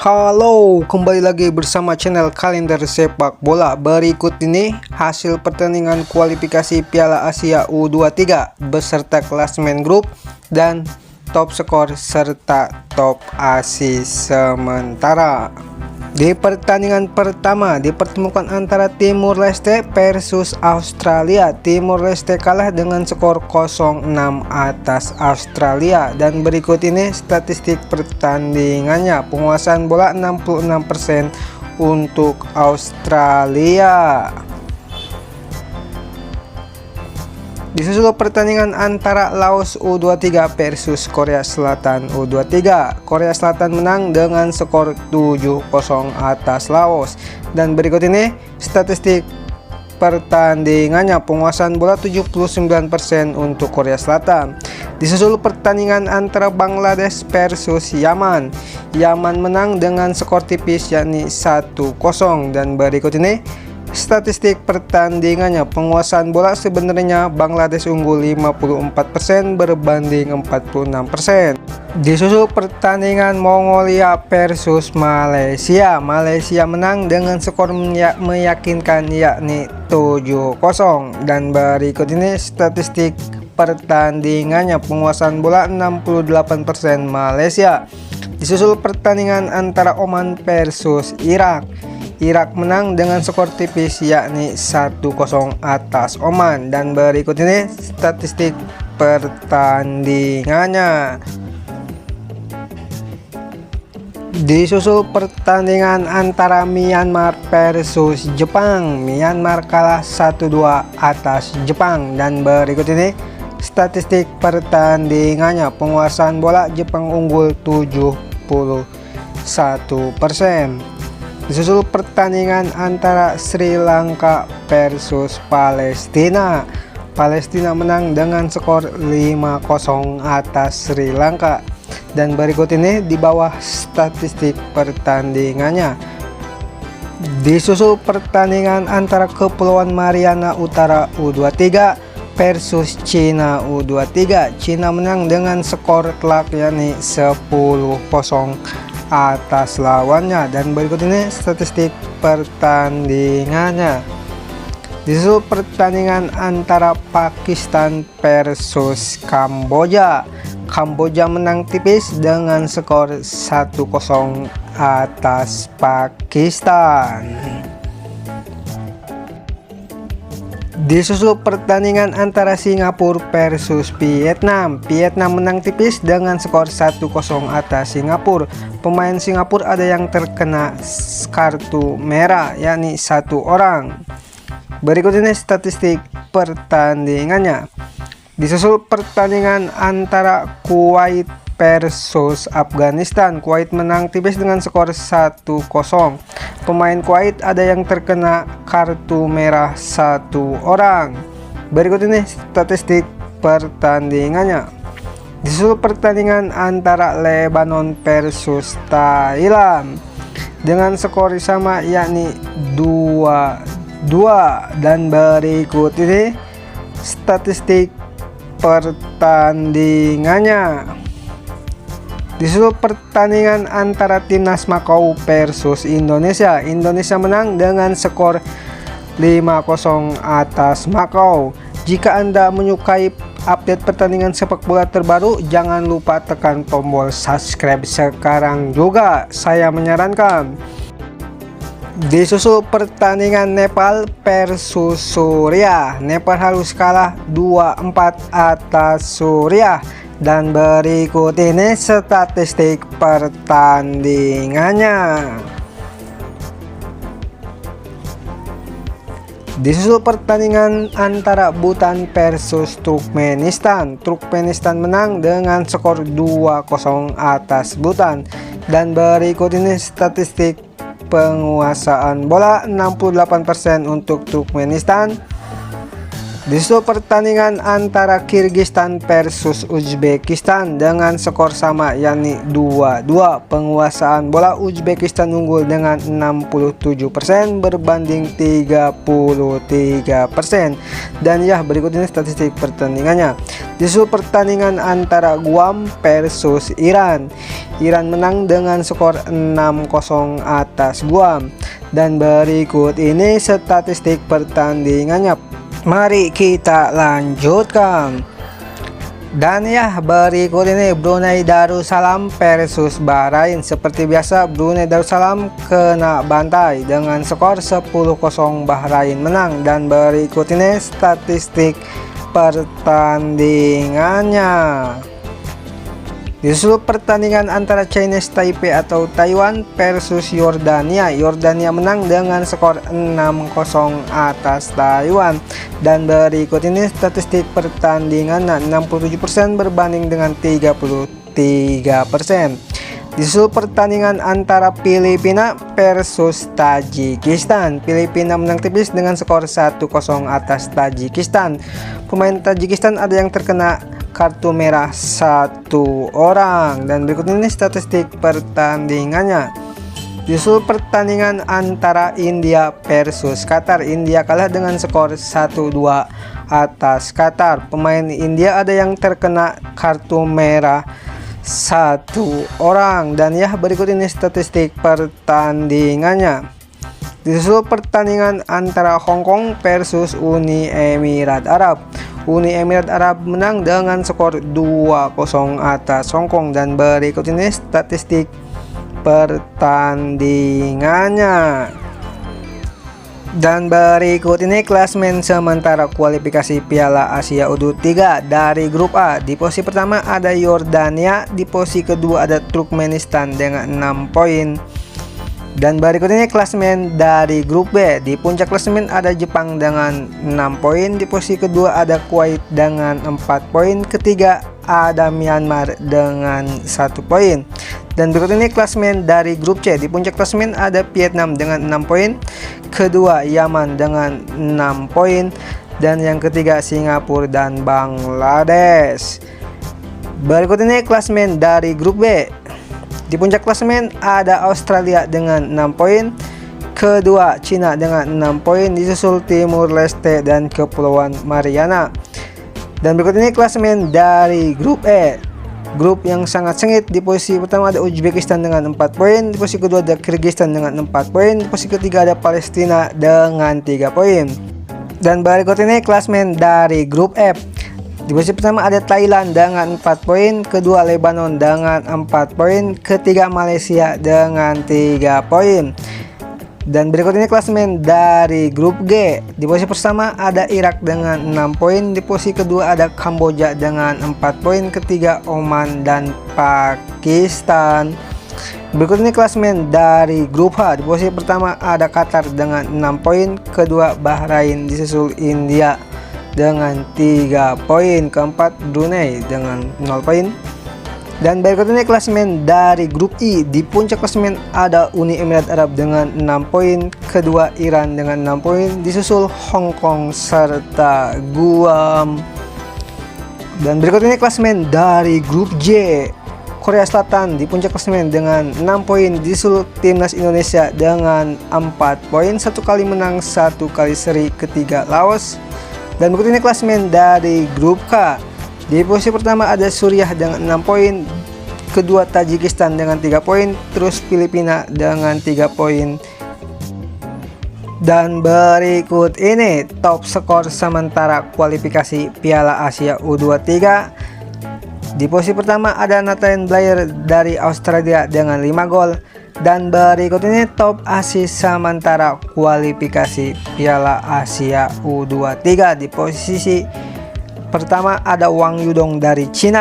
Halo, kembali lagi bersama channel Kalender Sepak Bola. Berikut ini hasil pertandingan kualifikasi Piala Asia U23 beserta klasemen grup dan top skor serta top asis sementara. Di pertandingan pertama dipertemukan antara Timur Leste versus Australia. Timur Leste kalah dengan skor 0-6 atas Australia. Dan berikut ini statistik pertandingannya. Penguasaan bola 66% untuk Australia. Disusul pertandingan antara Laos U23 versus Korea Selatan U23. Korea Selatan menang dengan skor 7-0 atas Laos. Dan berikut ini statistik pertandingannya. Penguasaan bola 79% untuk Korea Selatan. Disusul pertandingan antara Bangladesh versus Yaman. Yaman menang dengan skor tipis yakni 1-0. Dan berikut ini statistik pertandingannya. Penguasaan bola sebenarnya Bangladesh unggul 54% berbanding 46%. Disusul pertandingan Mongolia versus Malaysia. Malaysia menang dengan skor meyakinkan yakni 7-0. Dan berikut ini statistik pertandingannya. Penguasaan bola 68% Malaysia. Disusul pertandingan antara Oman versus Irak. Irak menang dengan skor tipis yakni 1-0 atas Oman. Dan berikut ini statistik pertandingannya. Disusul pertandingan antara Myanmar versus Jepang. Myanmar kalah 1-2 atas Jepang. Dan berikut ini statistik pertandingannya. Penguasaan bola Jepang unggul 71%. Disusul pertandingan antara Sri Lanka versus Palestina. Palestina menang dengan skor 5-0 atas Sri Lanka. Dan berikut ini di bawah statistik pertandingannya. Disusul pertandingan antara Kepulauan Mariana Utara U23 versus Cina U23. Cina menang dengan skor telak yakni 10-0 atas lawannya. Dan berikut ini statistik pertandingannya. Disusul pertandingan antara Pakistan versus Kamboja. Kamboja menang tipis dengan skor 1-0 atas Pakistan. Disusul pertandingan antara Singapura versus Vietnam. Vietnam menang tipis dengan skor 1-0 atas Singapura. Pemain Singapura ada yang terkena kartu merah yakni 1 orang. Berikut ini statistik pertandingannya. Disusul pertandingan antara Kuwait versus Afghanistan. Kuwait menang tipis dengan skor 1-0. Pemain Kuwait ada yang terkena kartu merah 1 orang. Berikut ini statistik pertandingannya. Disusul pertandingan antara Lebanon versus Thailand dengan skor sama yakni 2-2. Dan berikut ini statistik pertandingannya. Disusul pertandingan antara Timnas Makau versus Indonesia. Indonesia menang dengan skor 5-0 atas Makau. Jika Anda menyukai update pertandingan sepak bola terbaru, jangan lupa tekan tombol subscribe sekarang juga. Saya menyarankan. Disusul pertandingan Nepal versus Suriah. Nepal harus kalah 2-4 atas Suriah. Dan berikut ini statistik pertandingannya. Disusul pertandingan antara Bhutan versus Turkmenistan. Turkmenistan menang dengan skor 2-0 atas Bhutan. Dan berikut ini statistik penguasaan bola 68% untuk Turkmenistan. Disusul pertandingan antara Kirgistan versus Uzbekistan dengan skor sama yakni 2-2. Penguasaan bola Uzbekistan unggul dengan 67% berbanding 33%. Dan ya, berikut ini statistik pertandingannya. Disusul pertandingan antara Guam versus Iran. Iran menang dengan skor 6-0 atas Guam. Dan berikut ini statistik pertandingannya. Mari kita lanjutkan. Dan ya, berikut ini Brunei Darussalam versus Bahrain. Seperti biasa, Brunei Darussalam kena bantai dengan skor 10-0 Bahrain menang. Dan berikut ini statistik pertandingannya. Disusul pertandingan antara Chinese Taipei atau Taiwan versus Yordania. Yordania menang dengan skor 6-0 atas Taiwan. Dan berikut ini statistik pertandingan 67% berbanding dengan 33%. Disusul pertandingan antara Filipina versus Tajikistan. Filipina menang tipis dengan skor 1-0 atas Tajikistan. Pemain Tajikistan ada yang terkena kartu merah 1 orang. Dan berikut ini statistik pertandingannya. Disusul pertandingan antara India versus Qatar. India kalah dengan skor 1-2 atas Qatar. Pemain India ada yang terkena kartu merah 1 orang. Dan ya, berikut ini statistik pertandingannya. Disusul pertandingan antara Hong Kong versus Uni Emirat Arab. Uni Emirat Arab menang dengan skor 2-0 atas Hong Kong. Dan berikut ini statistik pertandingannya. Dan berikut ini klasmen sementara kualifikasi Piala Asia U23 dari grup A. Di posisi pertama ada Yordania, di posisi kedua ada Turkmenistan dengan 6 poin. Dan berikut ini klasmen dari grup B. Di puncak klasemen ada Jepang dengan 6 poin, di posisi kedua ada Kuwait dengan 4 poin, ketiga ada Myanmar dengan 1 poin. Dan berikut ini klasmen dari grup C. Di puncak klasemen ada Vietnam dengan 6 poin, kedua Yaman dengan 6 poin, dan yang ketiga Singapura dan Bangladesh. Berikut ini klasmen dari grup B. Di puncak klasemen ada Australia dengan 6 poin, kedua Cina dengan 6 poin, disusul Timur Leste dan Kepulauan Mariana. Dan berikut ini klasemen dari grup E. Grup yang sangat sengit. Di posisi pertama ada Uzbekistan dengan 4 poin, di posisi kedua ada Kirgistan dengan 4 poin, di posisi ketiga ada Palestina dengan 3 poin. Dan berikut ini klasemen dari grup F. Di posisi pertama ada Thailand dengan 4 poin, kedua Lebanon dengan 4 poin, ketiga Malaysia dengan 3 poin. Dan berikut ini klasemen dari grup G. Di posisi pertama ada Irak dengan 6 poin, di posisi kedua ada Kamboja dengan 4 poin, ketiga Oman dan Pakistan. Berikut ini klasemen dari grup H. Di posisi pertama ada Qatar dengan 6 poin, kedua Bahrain, disusul India dengan 3 poin, keempat Brunei dengan 0 poin. Dan berikut ini klasemen dari grup I. Di puncak klasemen ada Uni Emirat Arab dengan 6 poin, kedua Iran dengan 6 poin, disusul Hong Kong serta Guam. Dan berikut ini klasemen dari grup J. Korea Selatan di puncak klasemen dengan 6 poin, disusul timnas Indonesia dengan 4 poin, 1 kali menang 1 kali seri, ketiga Laos. Dan berikut ini klasemen dari grup K. Di posisi pertama ada Suriah dengan 6 poin, kedua Tajikistan dengan 3 poin, terus Filipina dengan 3 poin. Dan berikut ini top skor sementara kualifikasi Piala Asia U23. Di posisi pertama ada Nathan Blair dari Australia dengan 5 gol. Dan berikut ini top asis sementara kualifikasi Piala Asia U23. Di posisi pertama ada Wang Yudong dari Cina.